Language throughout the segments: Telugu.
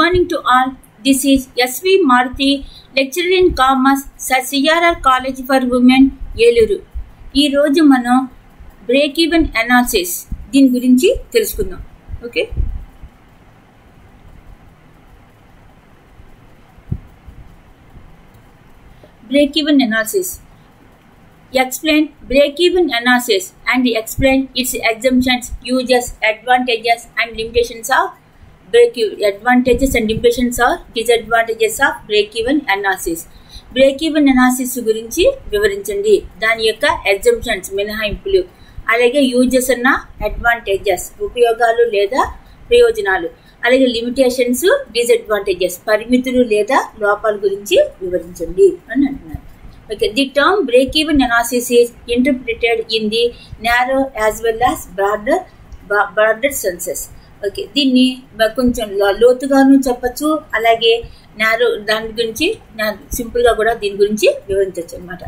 morning to all. This is SV Maruti, lecturer in Commerce, CRR College for Women, Yeluru. ఈ రోజు మనం బ్రేక్ ఈవెన్ అనాలిసిస్ దీని గురించి తెలుసుకుందాం. Okay, break even analysis. Explain break-even analysis and explain its assumptions, uses, advantages and limitations of advantages and limitations or disadvantages of break-even analysis. Break-even analysis గురించి వివరించండి. దాని యొక్క assumptions మినహాయింపులు, అలాగే యూజెస్ అన్న అడ్వాంటేజెస్ ఉపయోగాలు లేదా ప్రయోజనాలు, అలాగే లిమిటేషన్స్ డిసడ్వాంటేజెస్ పరిమితులు లేదా లోపాల గురించి వివరించండి అని అంటున్నారు. Okay, the term break-even analysis is interpreted in the narrow as well as broader senses. Okay, దీన్ని కొంచెం లోతుగాను చెప్పచ్చు, అలాగే నారో దాని గురించి సింపుల్ గా కూడా దీని గురించి వివరించవచ్చు అనమాట.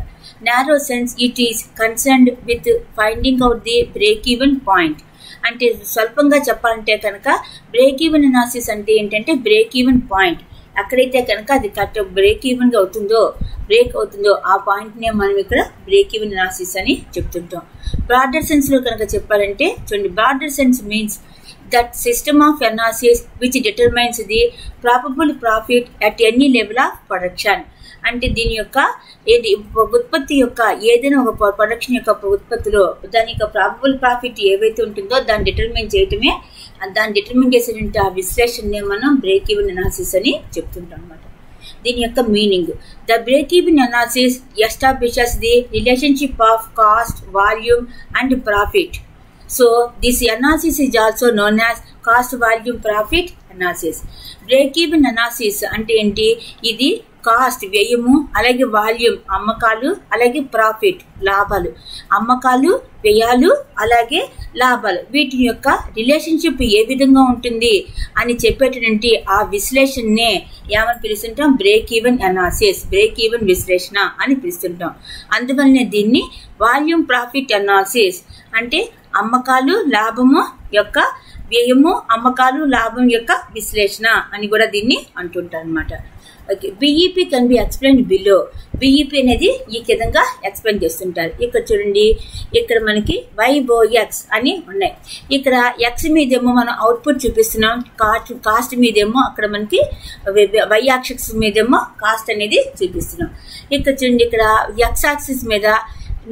Narrow sense it is concerned with finding out the break even point. అంటే స్వల్పంగా చెప్పాలంటే కనుక బ్రేక్ ఈవెన్ అనాలిసిస్ అంటే ఏంటంటే బ్రేక్ ఈవెన్ పాయింట్, ఎక్కడైతే కనుక అది బ్రేక్ ఈవెన్ బ్రేక్ అవుతుందో ఆ పాయింట్ నే మనం ఇక్కడ బ్రేక్ ఈవెన్ అనాలిసిస్ అని చెప్తుంటాం. బ్రాడర్ సెన్స్ లో కనుక చెప్పాలంటే చూడండి, broader sense means that system of analysis which determines the probable profit at any level of production. అంటే దీని యొక్క ఉత్పత్తి యొక్క ఏదైనా ఒక ప్రొడక్షన్ యొక్క ఉత్పత్తిలో దాని యొక్క ప్రాబబుల్ ప్రాఫిట్ ఏవైతే ఉంటుందో దాన్ని డిటర్మైన్ చేయటమే, దాన్ని డిటర్మిన్ చేసేటువంటి ఆ విశ్లేషణనే మనం బ్రేక్ ఈవెన్ అనాలిసిస్ అని చెప్తుంటాం అనమాట. దీని యొక్క meaning, the break even analysis establishes the relationship of cost, volume and profit. So this analysis is also known as cost volume profit analysis. Break even analysis అంటే ఏంటి? ఇది కాస్ట్ వ్యయము, అలాగే వాల్యూమ్ అమ్మకాలు, అలాగే ప్రాఫిట్ లాభాలు, అమ్మకాలు వ్యయాలు అలాగే లాభాలు, వీటి యొక్క రిలేషన్షిప్ ఏ విధంగా ఉంటుంది అని చెప్పేటటువంటి ఆ విశ్లేషణనే ఏమని పిలుస్తుంటాం? Break even analysis, break even విశ్లేషణ అని పిలుస్తుంటాం. అందువల్లనే దీన్ని వాల్యూమ్ ప్రాఫిట్ అనాలిసిస్ అంటే అమ్మకాలు లాభము యొక్క వ్యయము, అమ్మకాలు లాభం యొక్క విశ్లేషణ అని కూడా దీన్ని అంటుంటారు అనమాట. Okay, BEP can be explain below. BEP అనేది ఈ విధంగా ఎక్స్ప్లెయిన్ చేస్తుంటారు. ఇక్కడ చూడండి, ఇక్కడ మనకి వైఓఎక్స్ అని ఉన్నాయి. ఇక్కడ ఎక్స్ మీదేమో మనం అవుట్పుట్ చూపిస్తున్నాం, కాస్ట్ మీదేమో అక్కడ మనకి వై యాక్సిస్ మీదేమో కాస్ట్ అనేది చూపిస్తున్నాం. ఇక్కడ చూడండి, ఇక్కడ ఎక్స్ యాక్సిస్ మీద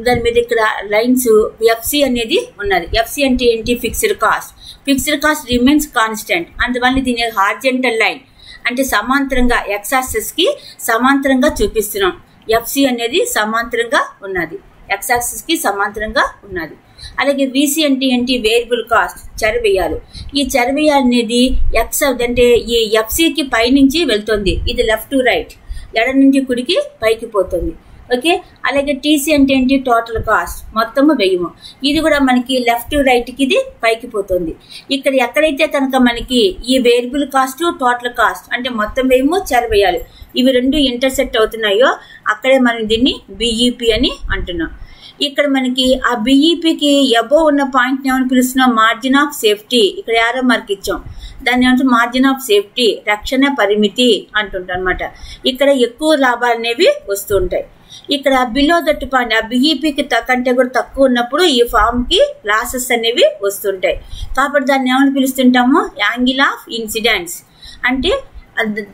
దాని మీద ఇక్కడ లైన్స్ ఎఫ్సి అనేది ఉన్నది. ఎఫ్సి అంటే ఏంటి? Fixed cost. Fixed cost remains constant. అందువల్ల దీని హార్జెంటల్ లైన్ అంటే సమాంతరంగా ఎక్స్ యాక్సిస్ కి సమాంతరంగా చూపిస్తున్నాం. ఎఫ్సి అనేది సమాంతరంగా ఉన్నది, ఎక్స్ యాక్సిస్ కి సమాంతరంగా ఉన్నది. అలాగే విసి అంటే ఏంటి? వేరియబుల్ కాస్ట్, చరవ్యయాలు. ఈ చరవ్యయాలు అనేది ఎక్స్ అంటే ఈ ఎఫ్సికి పైనుంచి వెళ్తుంది, ఇది లెఫ్ట్ టు రైట్, ఎడ నుంచి కుడికి పైకి పోతుంది. ఓకే, అలాగే టీసీ అంటే ఏంటి? టోటల్ కాస్ట్, మొత్తము వ్యయము. ఇది కూడా మనకి లెఫ్ట్ టు రైట్ కి ఇది పైకి పోతుంది. ఇక్కడ ఎక్కడైతే కనుక మనకి ఈ వేరియబుల్ కాస్ట్, టోటల్ కాస్ట్ అంటే మొత్తం వ్యయము, చరవ్యయాలు ఇవి రెండు ఇంటర్సెక్ట్ అవుతున్నాయో అక్కడే మనం దీన్ని బిఈపి అని అంటున్నాం. ఇక్కడ మనకి ఆ బిఈపికి అబోవ్ ఉన్న పాయింట్ ఏమని పిలుస్తున్నాం? Margin of safety. ఇక్కడ యారో మార్క్ ఇచ్చాం, దాన్ని ఏమంటే మార్జిన్ ఆఫ్ సేఫ్టీ, రక్షణ పరిమితి అంటుంటాం అనమాట. ఇక్కడ ఎక్కువ లాభాలు అనేవి వస్తూ ఉంటాయి. ఇక్కడ బిలో దట్ పాయింట్ ఆ బిఈపికి కంటే కూడా తక్కువ ఉన్నప్పుడు ఈ ఫామ్ కి లాసెస్ అనేవి వస్తుంటాయి. కాబట్టి దాన్ని ఏమని పిలుస్తుంటాము? Angle of incidents. అంటే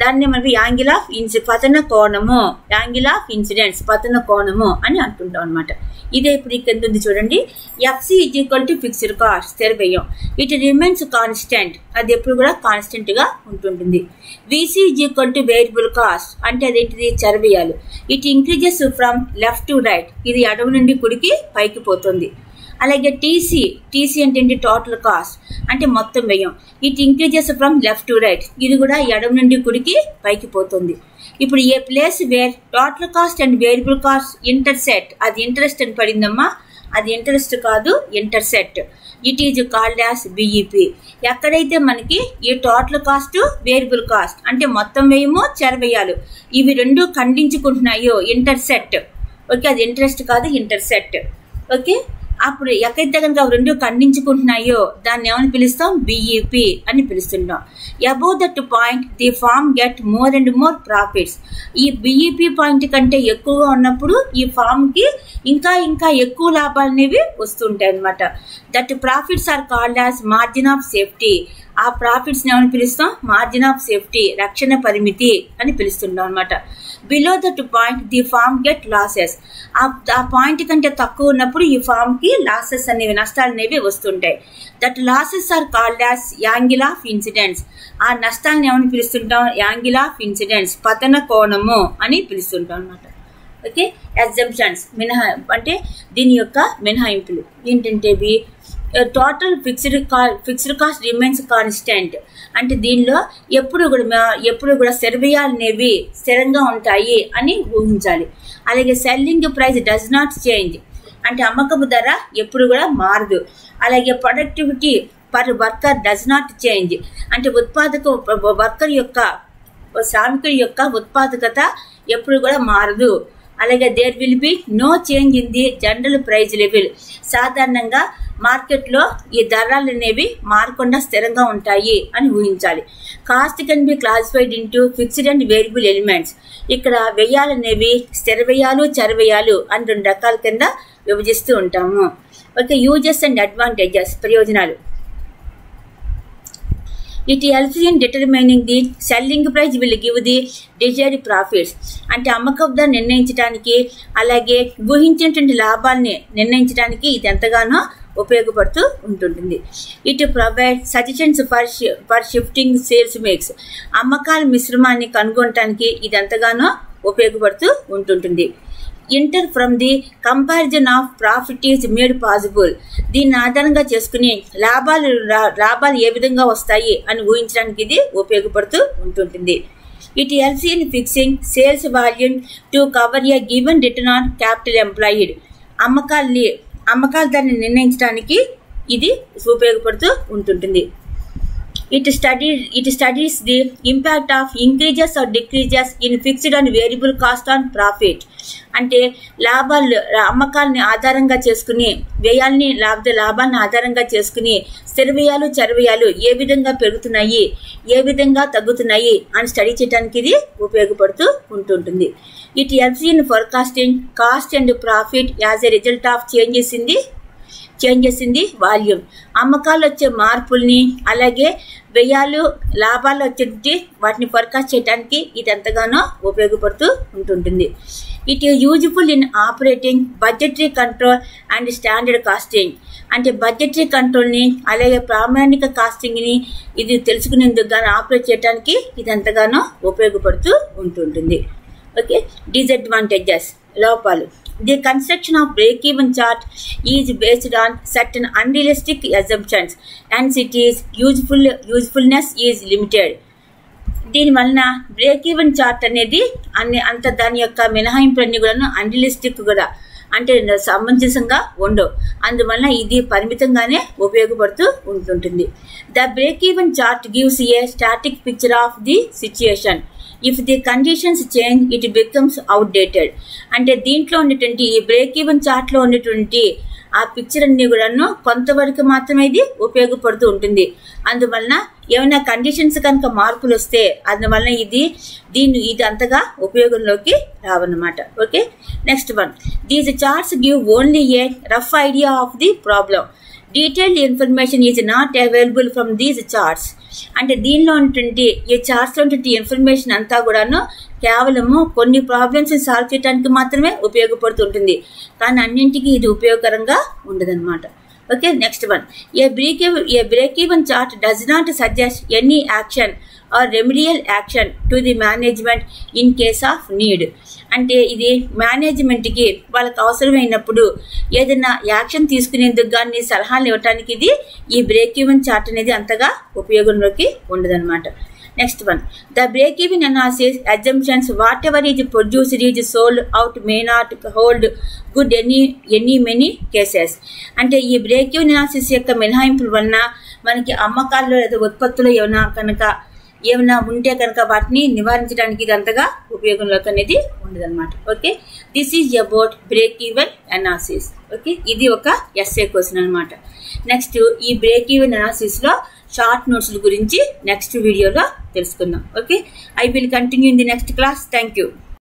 దాన్ని మనకి యాంగిల్ ఆఫ్ పతన కోణము, యాంగిల్ ఆఫ్ ఇన్సిడెంట్స్ పతన కోణము అని అంటుంటాం అనమాట. ఇదే ఇప్పుడు ఇక్కడ ఉంది చూడండి, FC is equal to fixed cost, స్థిర వ్యయం. ఇట్ రిమైన్స్ కాన్స్టెంట్, అది ఎప్పుడు కూడా కాన్స్టెంట్ గా ఉంటుంటుంది. VC is equal to variable cost అంటే అదేంటిది? చరవ్యయాలు. It increases from left to right, ఇది ఎడమ నుండి కుడికి పైకి పోతుంది. అలాగే టీసీ అంటే ఏంటి? టోటల్ కాస్ట్ అంటే మొత్తం వ్యయం. It increases from left to right, ఇది కూడా ఎడమ నుండి కుడికి పైకి పోతుంది. ఇప్పుడు a place where total cost and variable cost intersect, అది ఇంట్రెస్ట్ అని పడిందమ్మా, అది ఇంట్రెస్ట్ కాదు, intersect. It is called as BEP. ఎక్కడైతే మనకి ఈ టోటల్ కాస్ట్, వేరియబుల్ కాస్ట్ అంటే మొత్తం వ్యయము, చరవ్యయాలు ఇవి రెండు ఖండించుకుంటున్నాయో ఇంటర్సెక్ట్. ఓకే, అది ఇంట్రెస్ట్ కాదు, ఇంటర్సెక్ట్. ఓకే, అప్పుడు ఎక్కడైతే కనుక రెండు ఖండించుకుంటున్నాయో దాన్ని ఏమని పిలుస్తాం, బిఈపి అని పిలుస్తుంటాం. Above that point the firm get more and more profits. ఈ బిఈపి పాయింట్ కంటే ఎక్కువగా ఉన్నప్పుడు ఈ ఫార్మ్ కి ఇంకా ఇంకా ఎక్కువ లాభాలు అనేవి వస్తుంటాయి అన్నమాట. That profits are called as margin of safety. ఆ ప్రాఫిట్స్ ఏమని పిలుస్తాం, మార్జిన్ ఆఫ్ సేఫ్టీ, రక్షణ పరిమితి అని పిలుస్తుంటాం అనమాట. Below that point the firm get losses. ఆ పాయింట్ కంటే తక్కువ ఉన్నప్పుడు ఈ ఫార్మ్ కి లాసెస్ అనేవి, నష్టాలు అనేవి వస్తుంటాయి. That losses are called as angle of incidents. ఆ నష్టాలను ఏమని పిలుస్తుంటాం, యాంగిల్ ఆఫ్ ఇన్సిడెంట్స్, పతన కోణము అని పిలుస్తుంటాం అనమాట. ఓకే, ఎగ్జంప్షన్స్ మినహా అంటే దీని యొక్క మినహాయింపులు ఏంటంటే total fixed cost remains constant. అంటే దీనిలో ఎప్పుడు కూడా స్థిర వ్యయాలు అనేవి స్థిరంగా ఉంటాయి అని ఊహించాలి. అలాగే selling price does not change. అంటే అమ్మకపు ధర ఎప్పుడు కూడా మారదు. అలాగే productivity per worker does not change. అంటే వర్కర్ యొక్క శ్రామికుడి యొక్క ఉత్పాదకత ఎప్పుడు కూడా మారదు. అలాగే there will be no change in the general price level. సాధారణంగా మార్కెట్లో ఈ ధరలు అనేవి మారకుండా స్థిరంగా ఉంటాయి అని ఊహించాలి. Cost can be classified into fixed and variable elements. ఇక్కడ వ్యయాలు అనేవి స్థిర వ్యయాలు, చర వ్యయాలు అని రెండు రకాల కింద విభజిస్తూ ఉంటాము. ఓకే, యూజెస్ అండ్ అడ్వాంటేజెస్, ప్రయోజనాలు. It helps in determining the selling price will give the desired profits. అంటే అమ్మకపు ధర నిర్ణయించడానికి అలాగే ఊహించినటువంటి లాభాలని నిర్ణయించడానికి ఇది ఎంతగానో ఉపయోగపడుతూ ఉంటుంటుంది. It provide suggestions for shifting sales mix. అమ్మకాల మిశ్రమాన్ని కనుగొనడానికి ఇది ఎంతగానో ఉపయోగపడుతూ ఉంటుంటుంది. Inter from the comparison of profit is made possible. దీన్ని ఆధారంగా చేసుకుని లాభాలు ఏ విధంగా వస్తాయి అని ఊహించడానికి ఇది ఉపయోగపడుతూ ఉంటుంటుంది. It helps in fixing sales volume to cover a given return on capital employed. అమ్మకాల ధరని నిర్ణయించడానికి ఇది ఉపయోగపడుతూ ఉంటుంటుంది. It studies the impact of increases or decreases in fixed and variable cost on profit. అంటే అమ్మకాలని ఆధారంగా చేసుకుని వ్యయాల్ని లాభాలను ఆధారంగా చేసుకుని స్థిర వ్యయాలు, చర వ్యయాలు ఏ విధంగా పెరుగుతున్నాయి, ఏ విధంగా తగ్గుతున్నాయి అని స్టడీ చేయడానికి ఇది ఉపయోగపడుతూ ఉంటుంటుంది. It helps in forecasting cost and profit as a result of changes in the volume. అమ్మకాలు వచ్చే మార్పుల్ని అలాగే వ్యయాలు, లాభాలు వచ్చేటి వాటిని ఫోర్కాస్ట్ చేయడానికి ఇది ఎంతగానో ఉపయోగపడుతూ ఉంటుంటుంది. It is useful in operating budgetary control and standard costing. అంటే బడ్జెటరీ కంట్రోల్ని అలాగే ప్రామాణిక కాస్టింగ్ని ఇది తెలుసుకునేందుకు గాను ఆపరేట్ చేయడానికి ఇది ఎంతగానో ఉపయోగపడుతూ ఉంటుంటుంది. ఓకే, డిసడ్వాంటేజెస్, లోపాలు. The construction of break-even chart is based on certain unrealistic assumptions, and its usefulness is limited. దీని వలన బ్రేక్ ఈవెన్ చార్ట్ అనేది అంత దాని యొక్క మినహాయింపులన్నీ కూడా అన్రియలిస్టిక్ కూడా అంటే సమంజసంగా ఉండవు. అందువలన ఇది పరిమితంగానే ఉపయోగపడుతూ ఉంటుంటుంది. The break even chart gives a static picture of the situation. If the conditions change it becomes outdated. అంటే దీంట్లో ఉన్నటువంటి ఈ బ్రేక్ ఈవెన్ చార్ట్ లో ఉన్నటువంటి ఆ పిక్చర్ అన్ని కూడాను కొంతవరకు మాత్రమే ఇది ఉపయోగపడుతూ ఉంటుంది. అందువలన ఏమైనా కండిషన్స్ కనుక మార్పులు వస్తే అందువలన ఇది అంతగా ఉపయోగంలోకి రావన్నమాట. Okay, next one. These charts give only a rough idea of the problem. Detailed information is not available from these charts. అంటే దీనిలో ఉన్నటువంటి ఈ చార్ట్స్ లో ఉన్నటువంటి ఇన్ఫర్మేషన్ అంతా కూడాను కేవలము కొన్ని ప్రాబ్లమ్స్ సాల్వ్ చేయడానికి మాత్రమే ఉపయోగపడుతుంటుంది, కానీ అన్నింటికి ఇది ఉపయోగకరంగా ఉండదన్నమాట. Okay, next one. A break even chart does not suggest any action or remedial action to the management in case of need. అంటే ఇది మేనేజ్మెంట్కి వాళ్ళకి అవసరమైనప్పుడు ఏదైనా యాక్షన్ తీసుకునేందుకు కానీ సలహాలు ఇవ్వడానికి ఇది ఈ బ్రేక్ ఈవెన్ చార్ట్ అనేది అంతగా ఉపయోగంలోకి ఉండదన్నమాట. Next one. The break even analysis assumptions what ever is produced is sold out may not hold good many cases. అంటే ఈ బ్రేక్ ఈవెన్ అనాలిసిస్ యొక్క మినహాయింపుల వలన మనకి అమ్మకాల్లో లేదా ఉత్పత్తులు ఏమైనా కనుక ఏమైనా ఉంటే కనుక వాటిని నివారించడానికి ఇది అంతగా ఉపయోగంలోకి అనేది ఉండదన్నమాట. Okay, this is about break even analysis. Okay, ఇది ఒక ఎస్ఏ క్వశ్చన్ అనమాట. నెక్స్ట్ ఈ బ్రేక్ ఈవెన్ అనాలిసిస్ లో షార్ట్ నోట్స్ గురించి నెక్స్ట్ వీడియోలో తెలుసుకుందాం. Okay, I will continue in the next class. Thank you.